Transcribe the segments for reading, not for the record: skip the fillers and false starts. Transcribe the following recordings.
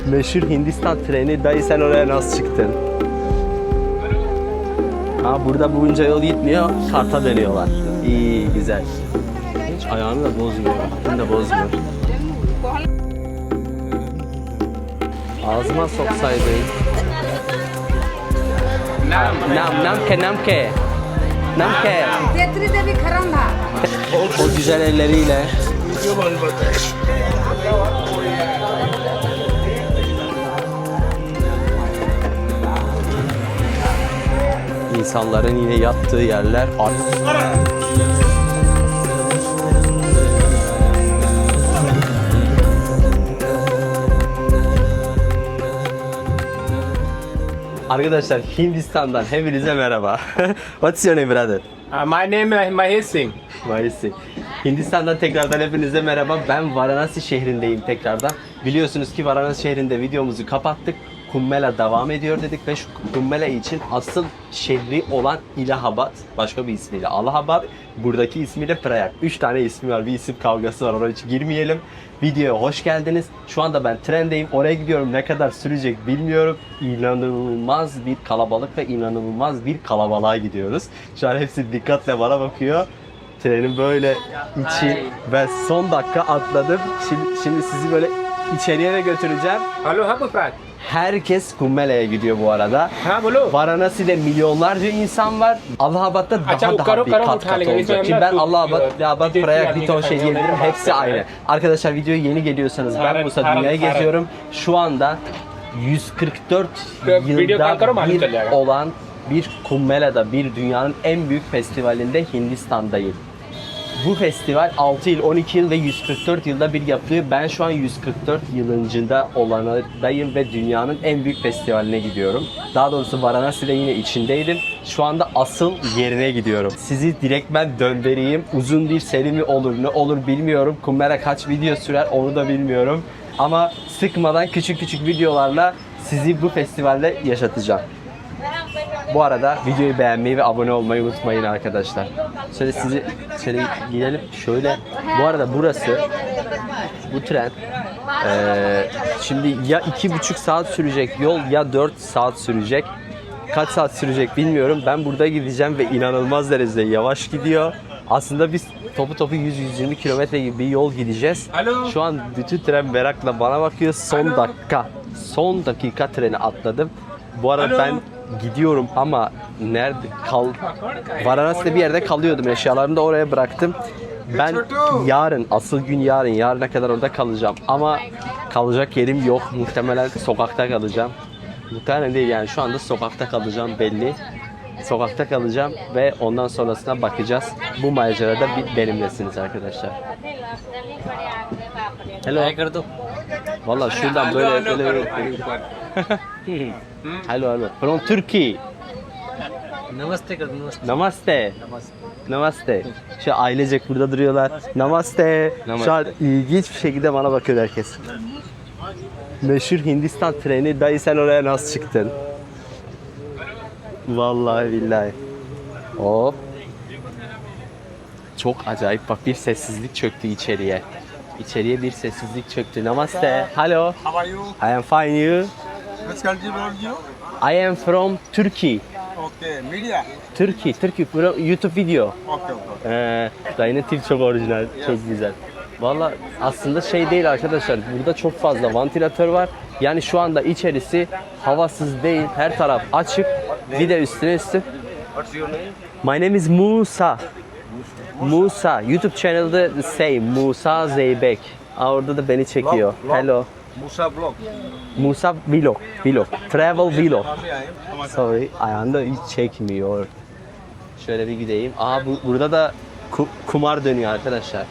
Meşhur Hindistan treni. Dayı sen oraya nasıl çıktın? Ha burada bunca yol gitmiyor, karta dönüyorlar. İyi, güzel. Hiç ayağını da bozmuyor, bunu da bozmuyor. Ağzıma soksaydın. Namke. O güzel elleriyle. İnsanların yine yattığı yerler. Arkadaşlar Hindistan'dan hepinize merhaba. What's your name brother? My name is Mahesh Singh. Mahesh Singh. Hindistan'dan tekrardan hepinize merhaba. Ben Varanasi şehrindeyim tekrardan. Biliyorsunuz ki Varanasi şehrinde videomuzu kapattık. Kumbh Mela devam ediyor dedik ve şu Kumbh Mela için asıl şehri olan Allahabad, başka bir ismiyle Allahabad, buradaki ismiyle Prayag. 3 tane ismi var, bir isim kavgası var, oraya hiç girmeyelim. Videoya hoş geldiniz. Şu anda ben trendeyim, oraya gidiyorum, ne kadar sürecek bilmiyorum. İnanılmaz bir kalabalık ve inanılmaz bir kalabalığa gidiyoruz. Şu an hepsi dikkatle bana bakıyor. Trenin böyle içi, ben son dakika atladım. Şimdi sizi böyle içeriye de götüreceğim. Hello, Habufat. Herkes Kumbh Mela'ya gidiyor bu arada. Ha, bolo. Varanasi'de milyonlarca insan var. Allahabad'da daha bir kat olacak. Şimdi ben Allahabad, Prayag bir ton şey diyebilirim. Hepsi aynı. Arkadaşlar videoya yeni geliyorsanız ben Musa dünyayı geziyorum. Şu anda 144 yılda bir olan bir Kumbh Mela'da, bir dünyanın en büyük festivalinde Hindistan'dayım. Bu festival 6 yıl, 12 yıl ve 144 yılda bir yapılıyor. Ben şu an 144 yılıncında olanadayım ve dünyanın en büyük festivaline gidiyorum. Daha doğrusu Varanasi'de yine içindeydim. Şu anda asıl yerine gidiyorum. Sizi direktmen döndüreyim. Uzun bir seri mi olur, ne olur bilmiyorum. Kumbh Mela kaç video sürer onu da bilmiyorum. Ama sıkmadan küçük küçük videolarla sizi bu festivalde yaşatacağım. Bu arada videoyu beğenmeyi ve abone olmayı unutmayın arkadaşlar. Şöyle gidelim. Şöyle. Bu arada burası, bu tren şimdi ya 2,5 saat sürecek yol ya 4 saat sürecek. Kaç saat sürecek bilmiyorum. Ben burada gideceğim ve inanılmaz derecede yavaş gidiyor. Aslında biz topu 100-120 kilometre gibi bir yol gideceğiz. Şu an bütün tren merakla bana bakıyor. Son dakika treni atladım. Bu arada ben gidiyorum ama nerede Varanasi'de bir yerde kalıyordum. Eşyalarımı da oraya bıraktım. Ben yarın, asıl gün yarın. Yarına kadar orada kalacağım. Ama kalacak yerim yok. Muhtemelen sokakta kalacağım. Muhtemelen değil yani, şu anda sokakta kalacağım belli. Sokakta kalacağım ve ondan sonrasına bakacağız. Bu macerada benimlesiniz arkadaşlar. Hello. Valla şuradan böyle. Hello. From Turkey. Namaste. Şu ailecek burada duruyorlar. Namaste. Şu an ilginç bir şekilde bana bakıyor herkes. Meşhur Hindistan treni. Dayı sen oraya nasıl çıktın? Vallahi billahi. Hop. Çok acayip, bak bir sessizlik çöktü içeriye. İçeriye bir sessizlik çöktü. Namaste. Hello. How are you? I am fine, you? Which country are you? I am from Turkey. Okay, media. Turkey, from YouTube video. Okay. Dayının tip çok orijinal, çok güzel. Valla aslında şey değil arkadaşlar, burada çok fazla vantilatör var. Yani şu anda içerisi havasız değil, her taraf açık. Bir de üstüne üstlük. What's your name? My name is Musa. Musa. YouTube channel'da the same. Musa Zeybek. Orada da beni çekiyor. Vlog. Hello. Musa Vlog. Musa Vlog. Travel Vlog. Sorry, ayağında hiç çekmiyor. Şöyle bir gideyim. Burada da kumar dönüyor arkadaşlar.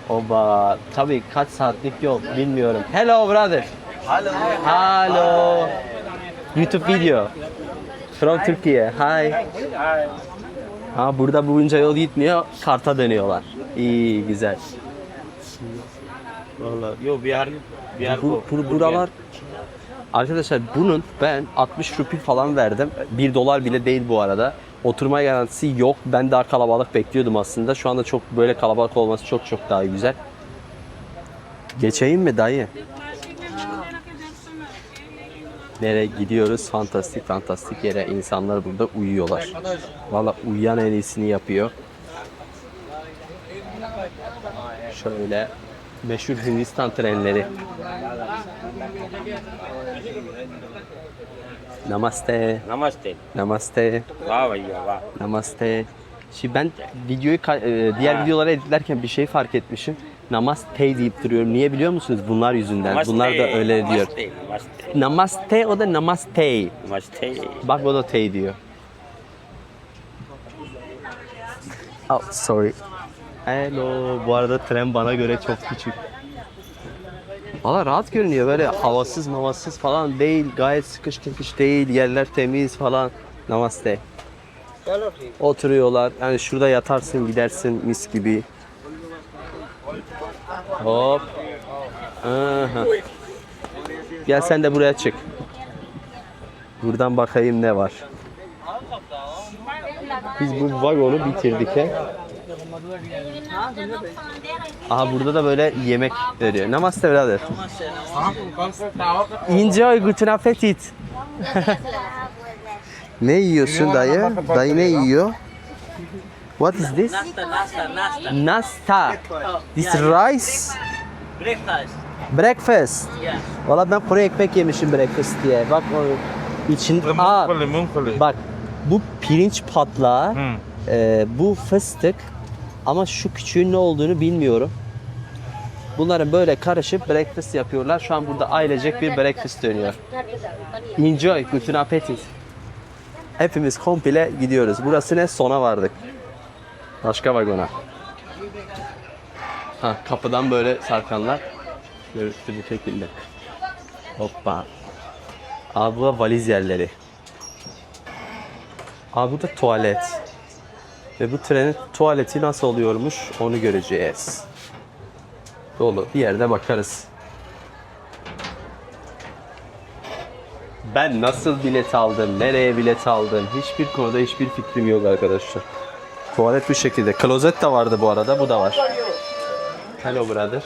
Oba. Tabii kaç saatlik yol bilmiyorum. Hello brother. Hello. YouTube video. From Turkey. Hi. Burada bunca yol gitmiyor, karta dönüyorlar. İyi, güzel. Vallahi yo Buralar arkadaşlar, bunun ben 60 rupi falan verdim. $1 bile değil bu arada. Oturma garantisi yok. Ben daha kalabalık bekliyordum aslında. Şu anda çok böyle kalabalık olması çok daha güzel. Geçeyim mi dayı? Nereye gidiyoruz? Fantastik yere. İnsanlar burada uyuyorlar. Valla uyuyan en iyisini yapıyor. Şöyle meşhur Hindistan trenleri. Namaste. Namaste. Namaste. Vav भैया वाह. Namaste. Şimdi ben videoyu diğer videoları editlerken bir şey fark etmişim. Namaste deyip duruyorum. Niye biliyor musunuz? Bunlar yüzünden. Namaste. Bunlar da öyle diyor. Namaste. Namaste. Namaste, o da namaste. Namaste. Bak o da te diyor. Oh, sorry. Hello. Bu arada tren bana göre çok küçük. Valla rahat görünüyor, böyle havasız falan değil, gayet sıkış tıkış değil, yerler temiz falan. Namaste. Oturuyorlar, yani şurada yatarsın gidersin mis gibi. Hop. Aha. Gel sen de buraya çık. Buradan bakayım ne var. Biz bu vagonu bitirdik he. Aha burada da böyle yemek veriyor. Namaste brother. Enjoy, guten appetit. Ne yiyorsun dayı? Dayı ne yiyor? What is this? Nasta. This rice? Breakfast. Valla ben kuru ekmek yemişim breakfast diye. Bak o için. Bak bu pirinç patlağı. Bu fıstık. Ama şu küçüğün ne olduğunu bilmiyorum. Bunların böyle karışıp breakfast yapıyorlar. Şu an burada ailecek bir breakfast dönüyor. Enjoy, guten appetit. Hepimiz komple gidiyoruz. Burası ne? Sona vardık. Başka vagona. Ha, kapıdan böyle sarkanlar. Görüntülü bir şekilde. Hoppa. Abi bu da valiz yerleri. Abi bu da tuvalet. Ve bu trenin tuvaleti nasıl oluyormuş onu göreceğiz. Dolu bir yerde bakarız. Ben nasıl bilet aldım, nereye bilet aldım hiçbir konuda hiçbir fikrim yok arkadaşlar. Tuvalet bu şekilde. Klozet de vardı bu arada, bu da var. Hello brother.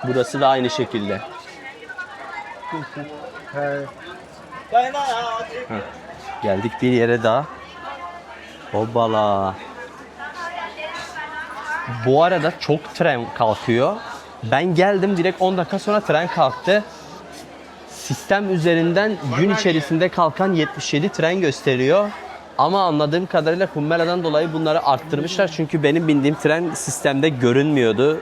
Burası da aynı şekilde. Geldik bir yere daha. Hoppala. Bu arada çok tren kalkıyor. Ben geldim direkt 10 dakika sonra tren kalktı. Sistem üzerinden gün içerisinde kalkan 77 tren gösteriyor. Ama anladığım kadarıyla Hummela'dan dolayı bunları arttırmışlar. Çünkü benim bindiğim tren sistemde görünmüyordu.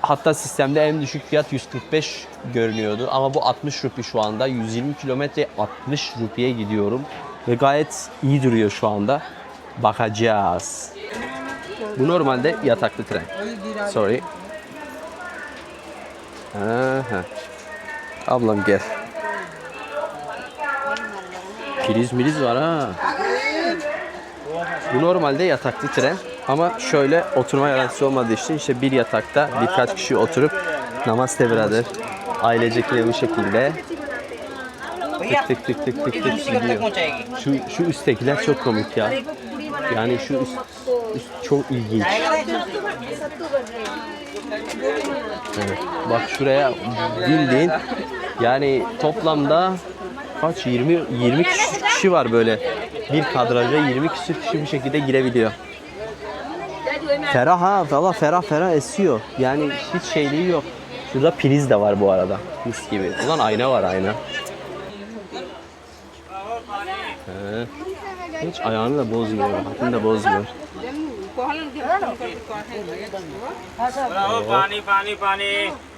Hatta sistemde en düşük fiyat 145 görünüyordu. Ama bu 60 rupi şu anda. 120 kilometre 60 rupiye gidiyorum. Ve gayet iyi duruyor şu anda. Bakacağız. Bu normalde yataklı tren. Sorry. Aha. Ablam gel. Priz var ha. Bu normalde yataklı tren. Ama şöyle oturma garantisi olmadığı için işte bir yatakta birkaç kişi oturup namaste brother. Ailecek bu şekilde. Tık gidiyor. Şu üsttekiler çok komik ya. Yani şu üst çok ilginç. Evet. Bak şuraya bildiğin yani toplamda kaç 20 kişi var böyle. Bir kadraja 20 kişi bir şekilde girebiliyor. Ferah ha, valla ferah esiyor. Yani hiç şeyliği yok. Şurada priz de var bu arada. Mis gibi. Ulan ayna var ayna. Hiç ayağını da bozmuyor, rahatını da bozmuyor.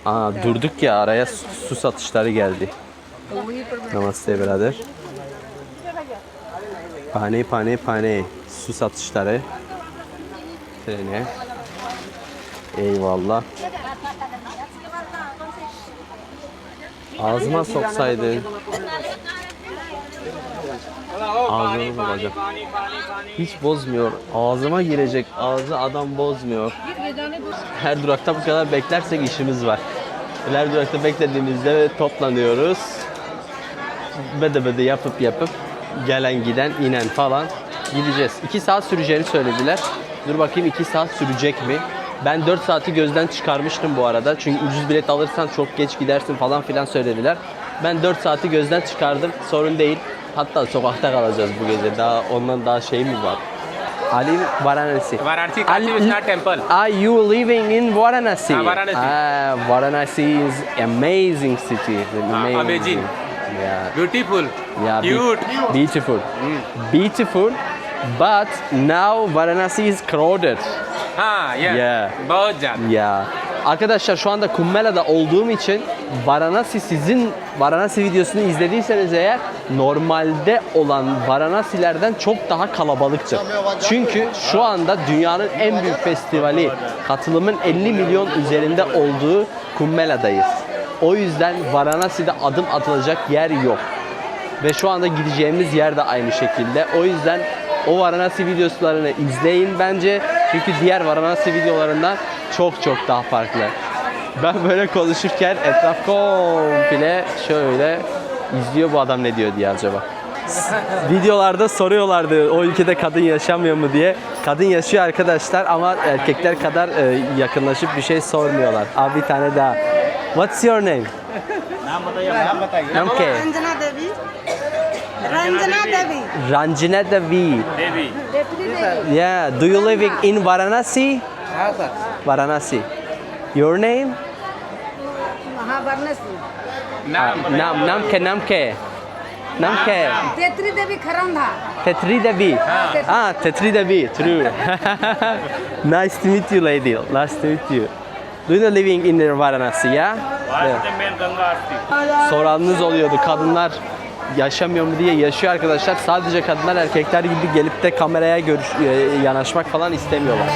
Aa, durduk ya araya su satışları geldi. Namaste birader. Pane. Su satışları. Trene. Eyvallah. Ağzıma soksaydın. Ağzıma olacak. Hiç bozmuyor. Ağzıma girecek. Ağzı adam bozmuyor. Her durakta bu kadar beklersek işimiz var. Her durakta beklediğimizde toplanıyoruz. bede bede yapıp gelen giden inen falan gideceğiz. 2 saat süreceğini söylediler. Dur bakayım 2 saat sürecek mi? Ben 4 saati gözden çıkarmıştım bu arada. Çünkü ucuz bilet alırsan çok geç gidersin falan filan söylediler. Ben 4 saati gözden çıkardım. Sorun değil. Hatta sokakta kalacağız bu gece. Daha ondan daha şey mi var? Ali Varanasi. Varanasi Kashi Vishwanath Temple. Are you living in Varanasi? Varanasi. Varanasi is amazing city. Amazing. Yeah. Beautiful. Yeah, Cute. beautiful. Beautiful. But now Varanasi is crowded. हाँ yeah. Yeah. बहुत ज़्यादा. Ya. Arkadaşlar şu anda Kumbhela'da olduğum için Varanasi videosunu izlediyseniz eğer normalde olan Varanasi'lerden çok daha kalabalıktır. Çünkü şu anda dünyanın en büyük festivali, katılımın 50 milyon üzerinde olduğu Kumbhela'dayız. O yüzden Varanasi'de adım atılacak yer yok. Ve şu anda gideceğimiz yer de aynı şekilde. O yüzden o Varanasi videolarını izleyin bence. Çünkü diğer Varanasi videolarından çok daha farklı. Ben böyle konuşurken etraf komple şöyle izliyor, bu adam ne diyor diye acaba. Videolarda soruyorlardı o ülkede kadın yaşamıyor mu diye. Kadın yaşıyor arkadaşlar ama erkekler kadar yakınlaşıp bir şey sormuyorlar. Abi bir tane daha. What's your name? Naam क्या है? रंजना देवी रंजना देवी Ranjana Devi. Devi. Yeah. Do you live in Varanasi? हाँ sir Varanasi. Your name? महावाराणसी Naam ke? Naam ke? तेत्री देवी खरंधा Tetri Devi. Ah, Tetri Devi. True. Nice to meet you, lady. Nice to meet you. Do you living in Varanasi? Yeah. Yeah. Soranınız oluyordu. Kadınlar yaşamıyor mu diye. Yaşıyor arkadaşlar. Sadece kadınlar erkekler gibi gelip de kameraya yanaşmak falan istemiyorlar.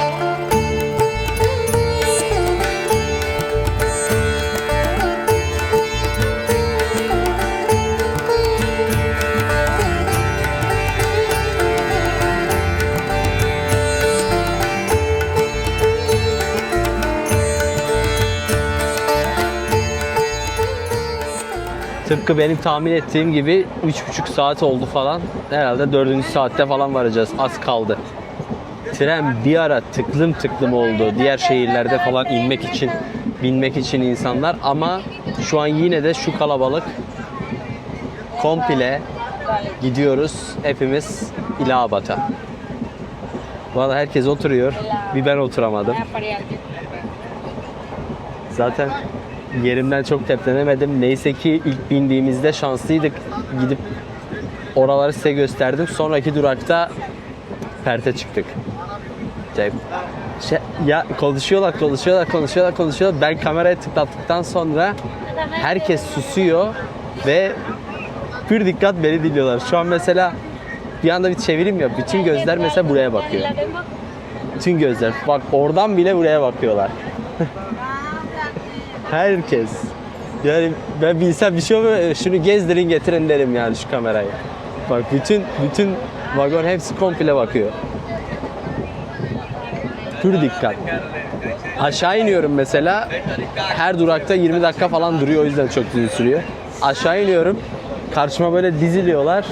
Tıpkı benim tahmin ettiğim gibi 3,5 saat oldu falan. Herhalde 4. saatte falan varacağız. Az kaldı. Tren bir ara tıklım oldu. Diğer şehirlerde falan binmek için insanlar. Ama şu an yine de şu kalabalık komple gidiyoruz hepimiz Allahabad'a. Vallahi herkes oturuyor. Bir ben oturamadım. Zaten yerimden çok teplenemedim. Neyse ki ilk bindiğimizde şanslıydık. Gidip oraları size gösterdim. Sonraki durakta perte çıktık. Ya konuşuyorlar. Ben kameraya tıklattıktan sonra herkes susuyor ve pür dikkat beni dinliyorlar. Şu an mesela bir anda bir çevirim ya. Bütün gözler mesela buraya bakıyor. Bütün gözler. Bak oradan bile buraya bakıyorlar. Herkes. Yani ben bilsem bir şey olmuyor. Şunu gezdirin getirin derim yani şu kamerayı. Bak bütün vagon hepsi komple bakıyor. Pür dikkat. Aşağı iniyorum mesela. Her durakta 20 dakika falan duruyor, o yüzden çok uzun sürüyor. Aşağı iniyorum. Karşıma böyle diziliyorlar.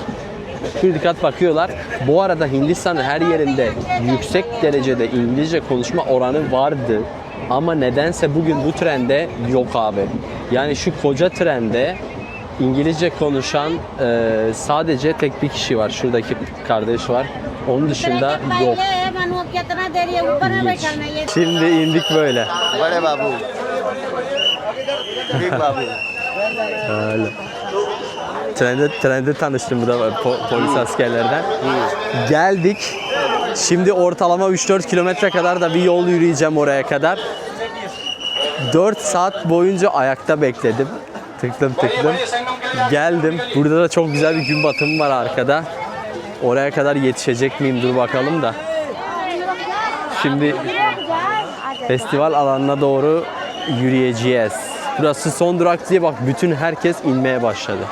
Pür dikkat bakıyorlar. Bu arada Hindistan'ın her yerinde yüksek derecede İngilizce konuşma oranı vardı. Ama nedense bugün bu trende yok abi. Yani şu koca trende İngilizce konuşan sadece tek bir kişi var. Şuradaki kardeş var. Onun dışında yok. İlginç. Şimdi indik böyle. बड़े बाबू बिग बाबू Öyle. Trende tanıştım burada polis askerlerden. Geldik. Şimdi ortalama 3-4 kilometre kadar da bir yol yürüyeceğim oraya kadar. 4 saat boyunca ayakta bekledim. Tıklım. Geldim. Burada da çok güzel bir gün batımı var arkada. Oraya kadar yetişecek miyim? Dur bakalım da. Şimdi festival alanına doğru yürüyeceğiz. Burası son durak diye bak bütün herkes inmeye başladı.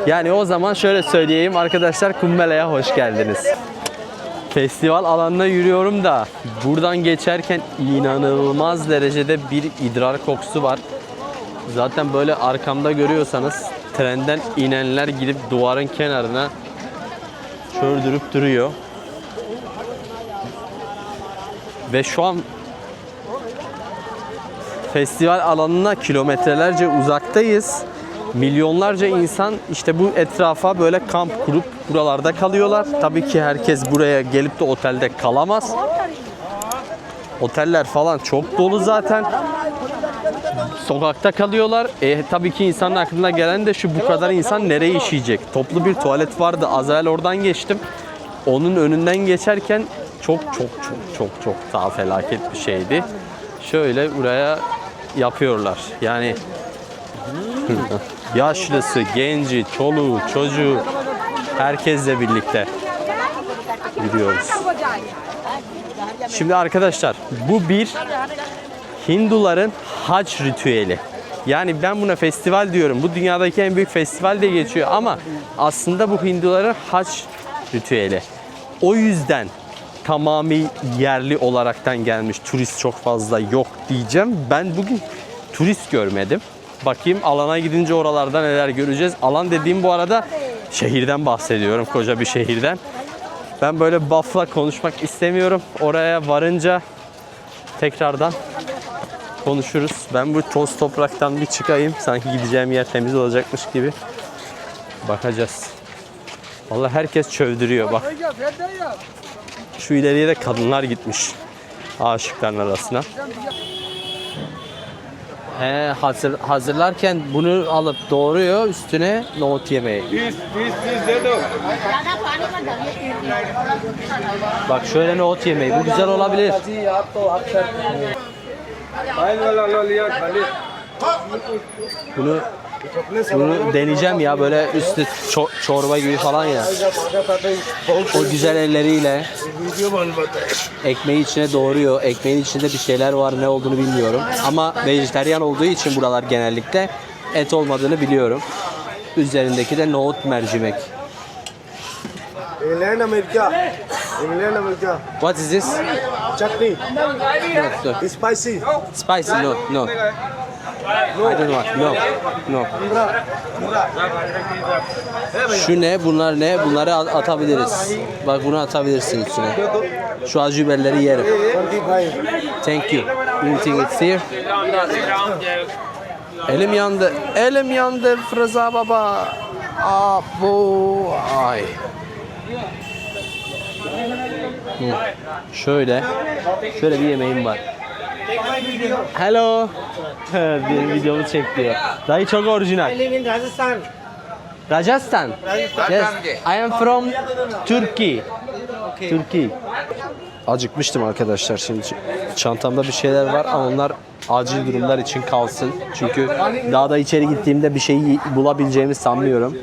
Yani o zaman şöyle söyleyeyim arkadaşlar, Kumbhela'ya hoş geldiniz. Festival alanına yürüyorum da buradan geçerken inanılmaz derecede bir idrar kokusu var. Zaten böyle arkamda görüyorsanız trenden inenler gidip duvarın kenarına çördürüp duruyor. Ve şu an festival alanına kilometrelerce uzaktayız. Milyonlarca insan işte bu etrafa böyle kamp kurup buralarda kalıyorlar. Tabii ki herkes buraya gelip de otelde kalamaz. Oteller falan çok dolu zaten. Sokakta kalıyorlar. Tabii ki insanın aklına gelen de şu, bu kadar insan nereye işeyecek? Toplu bir tuvalet vardı. Az evvel oradan geçtim. Onun önünden geçerken çok daha felaket bir şeydi. Şöyle buraya yapıyorlar. Yani yaşlısı, genci, çoluğu, çocuğu herkesle birlikte gidiyoruz. Şimdi arkadaşlar, bu bir Hinduların hac ritüeli. Yani ben buna festival diyorum. Bu dünyadaki en büyük festival de geçiyor ama aslında bu Hinduların hac ritüeli. O yüzden tamamı yerli olaraktan gelmiş. Turist çok fazla yok diyeceğim. Ben bugün turist görmedim. Bakayım alana gidince oralarda neler göreceğiz. Alan dediğim bu arada şehirden bahsediyorum. Koca bir şehirden. Ben böyle buff'la konuşmak istemiyorum. Oraya varınca tekrardan konuşuruz. Ben bu toz topraktan bir çıkayım. Sanki gideceğim yer temiz olacakmış gibi. Bakacağız. Vallahi herkes çövdürüyor bak. Şu ileriye de kadınlar gitmiş. Aşıkların arasına. Hazırlarken bunu alıp doğruyor, üstüne nohut yemeği. Bak şöyle nohut yemeği. Bu güzel olabilir. Bunu deneyeceğim ya, böyle üstü çorba gibi falan ya. O güzel elleriyle ekmeği içine doğruyor. Ekmeğin içinde bir şeyler var, ne olduğunu bilmiyorum. Ama vejetaryen olduğu için buralar genellikle et olmadığını biliyorum. Üzerindeki de nohut mercimek. England, America. What is this? Chutney. No. It's spicy. Spicy? No. I don't want. No. Şu ne? Bunlar ne? Bunları atabiliriz. Bak bunu atabilirsin içine. Şu acı biberleri yerim. 25. Thank you. Anything it's here? Elim yandı. Elim yandı Fırza baba. Abo. Ay. Şöyle bir yemeğim var. Hello. Benim videomu çek diyor. Dayı çok orijinal. I live in Rajasthan. Rajasthan. Yes. I am from Turkey. Turkey. Acıkmıştım arkadaşlar. Şimdi çantamda bir şeyler var ama onlar acil durumlar için kalsın. Çünkü daha da içeri gittiğimde bir şey bulabileceğimi sanmıyorum.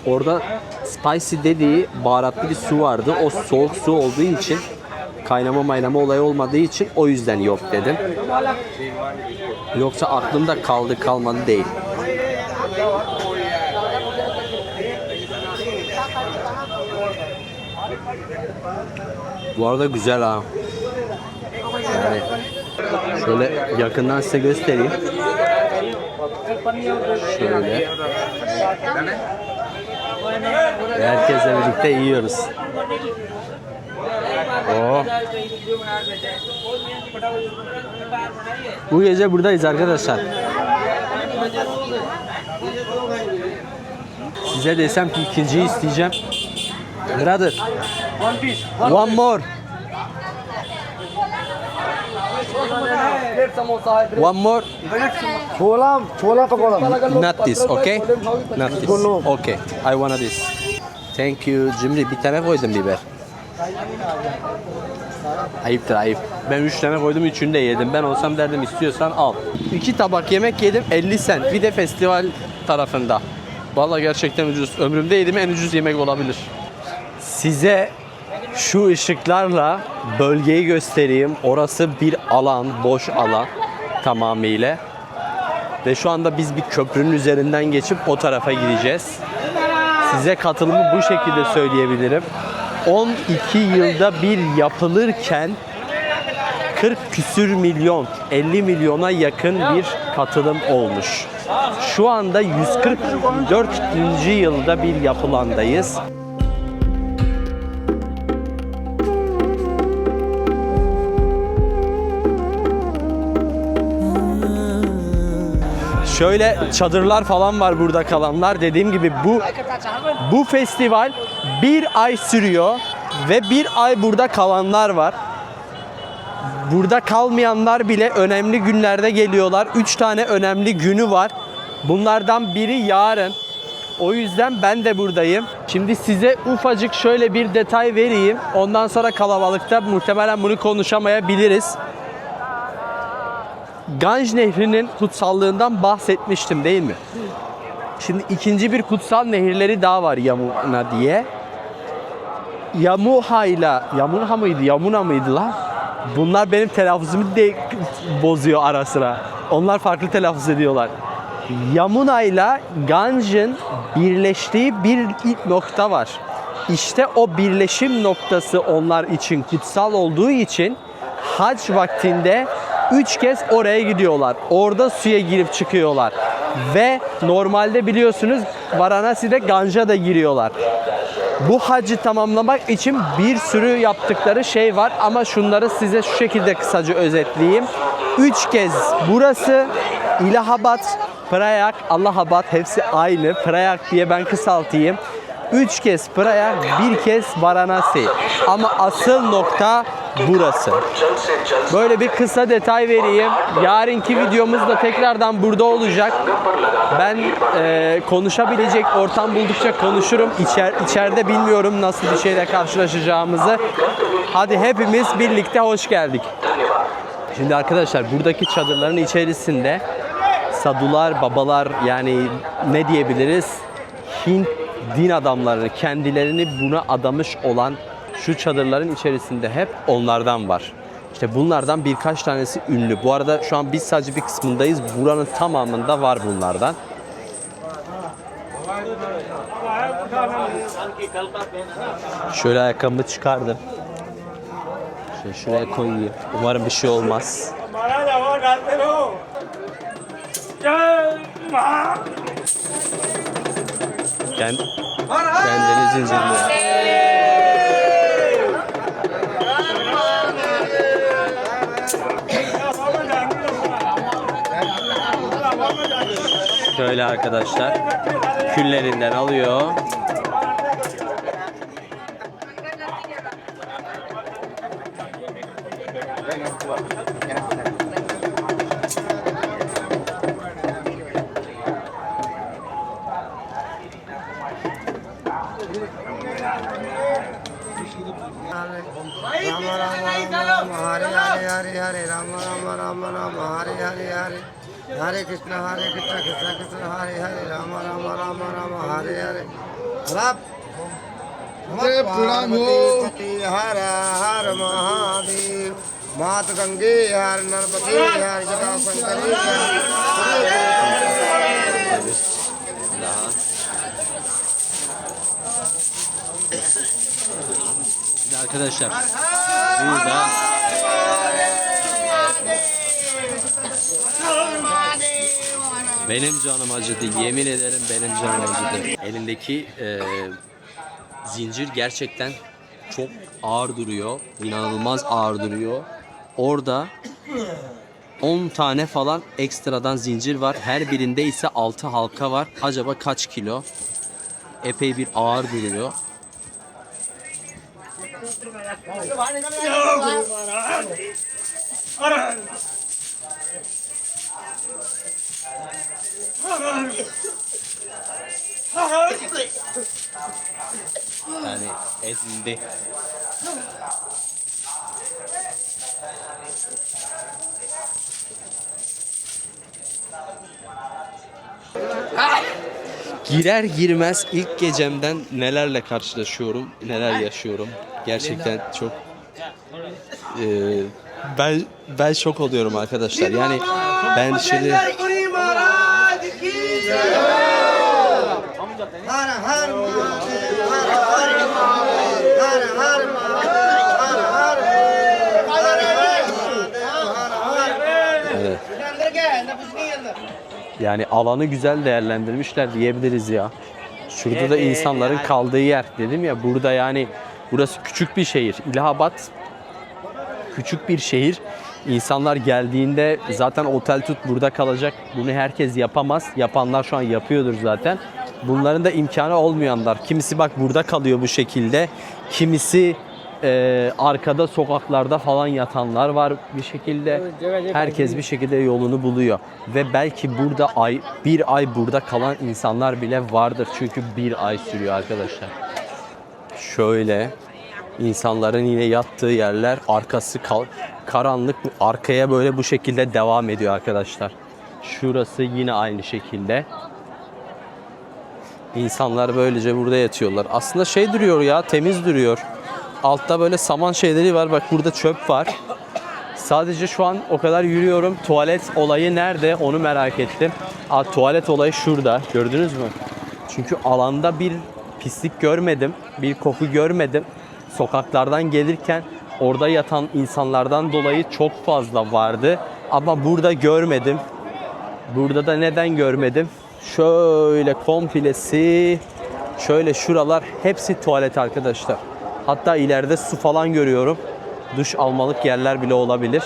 Orada spicy dediği baharatlı bir su vardı. O soğuk su olduğu için, kaynama olayı olmadığı için o yüzden yok dedim. Yoksa aklımda kalmadı değil. Bu arada güzel ha. Yani şöyle yakından size göstereyim. Şöyle. Herkesle birlikte yiyoruz. Oh. Bu gece buradayız arkadaşlar. Size desem ki ikinciyi isteyeceğim. Brother. One more. One more. Chola pakoda. Not this, okay? Not this. Okay. I want this. Thank you. Cimri bir tane koydum biber. Ayıptır ayıp. Ben 3 tane koydum, 3'ünü de yedim. Ben olsam derdim istiyorsan al. 2 tabak yemek yedim, 50 cent. Bir de festival tarafında. Vallahi gerçekten ucuz. Ömrümde yediğim en ucuz yemek olabilir. Size şu ışıklarla bölgeyi göstereyim. Orası bir alan, boş alan tamamıyla. Ve şu anda biz bir köprünün üzerinden geçip o tarafa gideceğiz. Size katılımı bu şekilde söyleyebilirim. 12 yılda bir yapılırken 40 küsür milyon, 50 milyona yakın bir katılım olmuş. Şu anda 144. yılda bir yapılandayız. Şöyle çadırlar falan var burada kalanlar. Dediğim gibi bu festival bir ay sürüyor ve bir ay burada kalanlar var. Burada kalmayanlar bile önemli günlerde geliyorlar. 3 tane önemli günü var. Bunlardan biri yarın. O yüzden ben de buradayım. Şimdi size ufacık şöyle bir detay vereyim. Ondan sonra kalabalıkta muhtemelen bunu konuşamayabiliriz. Ganj Nehri'nin kutsallığından bahsetmiştim değil mi? Şimdi ikinci bir kutsal nehirleri daha var Yamuna diye. Yamuna mıydı lan? Bunlar benim telaffuzumu de bozuyor ara sıra. Onlar farklı telaffuz ediyorlar. Yamuna ile Ganj'ın birleştiği bir nokta var. İşte o birleşim noktası onlar için kutsal olduğu için hac vaktinde 3 kez oraya gidiyorlar. Orada suya girip çıkıyorlar. Ve normalde biliyorsunuz Varanasi'de Ganj'a da giriyorlar. Bu hacı tamamlamak için bir sürü yaptıkları şey var ama şunları size şu şekilde kısaca özetleyeyim. 3 kez burası, Allahabad, Prayag, Allahabad hepsi aynı. Prayag diye ben kısaltayım. 3 kez Prayag, bir kez Varanasi. Ama asıl nokta burası. Böyle bir kısa detay vereyim. Yarınki videomuzda tekrardan burada olacak. Ben konuşabilecek ortam buldukça konuşurum. İçeride bilmiyorum nasıl bir şeyle karşılaşacağımızı. Hadi hepimiz birlikte hoş geldik. Şimdi arkadaşlar buradaki çadırların içerisinde sadular, babalar yani ne diyebiliriz? Hint din adamları kendilerini buna adamış olan şu çadırların içerisinde hep onlardan var. İşte bunlardan birkaç tanesi ünlü. Bu arada şu an biz sadece bir kısmındayız. Buranın tamamında var bunlardan. Şöyle ayakkabımı çıkardım. Şuraya koyayım. Umarım bir şey olmaz. Kendini zincirle. Şöyle arkadaşlar küllerinden alıyor. Rama Rama Rama Hare Hare Hare Hare Rama Rama Rama Rama Hare Hare Hare Hare Krishna Krishna Krishna Hare Hare Rama Rama Rama Rama Hare Hare Rab Hare Parvati Hara Har Mahadev Mat Gange Har Narmade Har Jata Sankari Arkadaşlar burada benim canım acıdı, yemin ederim benim canım acıdı. Elindeki zincir gerçekten çok ağır duruyor, inanılmaz ağır duruyor. Orada 10 tane falan ekstradan zincir var, her birinde ise 6 halka var. Acaba kaç kilo? Epey bir ağır duruyor. Yani ezildi. Girer girmez ilk gecemden nelerle karşılaşıyorum, neler yaşıyorum. Gerçekten çok ben şok oluyorum arkadaşlar. Yani ben şimdi Yani alanı güzel değerlendirmişler diyebiliriz ya. Şurada da insanların kaldığı yer. Dedim ya burada yani burası küçük bir şehir. İlahabad küçük bir şehir. İnsanlar geldiğinde zaten otel tut burada kalacak. Bunu herkes yapamaz. Yapanlar şu an yapıyordur zaten. Bunların da imkanı olmayanlar. Kimisi bak burada kalıyor bu şekilde. Kimisi arkada sokaklarda falan yatanlar var bir şekilde. Herkes bir şekilde yolunu buluyor. Ve belki burada bir ay burada kalan insanlar bile vardır. Çünkü bir ay sürüyor arkadaşlar. Şöyle insanların yine yattığı yerler, arkası karanlık, arkaya böyle bu şekilde devam ediyor arkadaşlar. Şurası yine aynı şekilde. İnsanlar böylece burada yatıyorlar. Aslında şey duruyor ya, temiz duruyor. Altta böyle saman şeyleri var. Bak burada çöp var. Sadece şu an o kadar yürüyorum. Tuvalet olayı nerede onu merak ettim. Tuvalet olayı şurada. Gördünüz mü? Çünkü alanda bir pislik görmedim. Bir koku görmedim. Sokaklardan gelirken orada yatan insanlardan dolayı çok fazla vardı. Ama burada görmedim. Burada da neden görmedim? Şöyle komplesi, şöyle şuralar hepsi tuvalet arkadaşlar. Hatta ileride su falan görüyorum. Duş almalık yerler bile olabilir.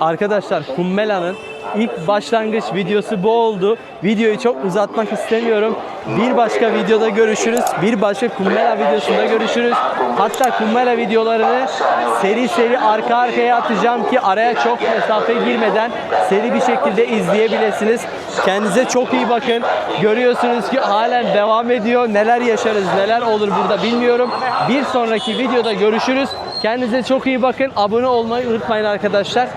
Arkadaşlar Kummela'nın ilk başlangıç videosu bu oldu. Videoyu çok uzatmak istemiyorum. Bir başka videoda görüşürüz. Bir başka Kummela videosunda görüşürüz. Hatta Kummela videolarını seri arka arkaya atacağım ki araya çok mesafe girmeden seri bir şekilde izleyebilirsiniz. Kendinize çok iyi bakın. Görüyorsunuz ki halen devam ediyor. Neler yaşarız, neler olur burada bilmiyorum. Bir sonraki videoda görüşürüz. Kendinize çok iyi bakın. Abone olmayı unutmayın arkadaşlar.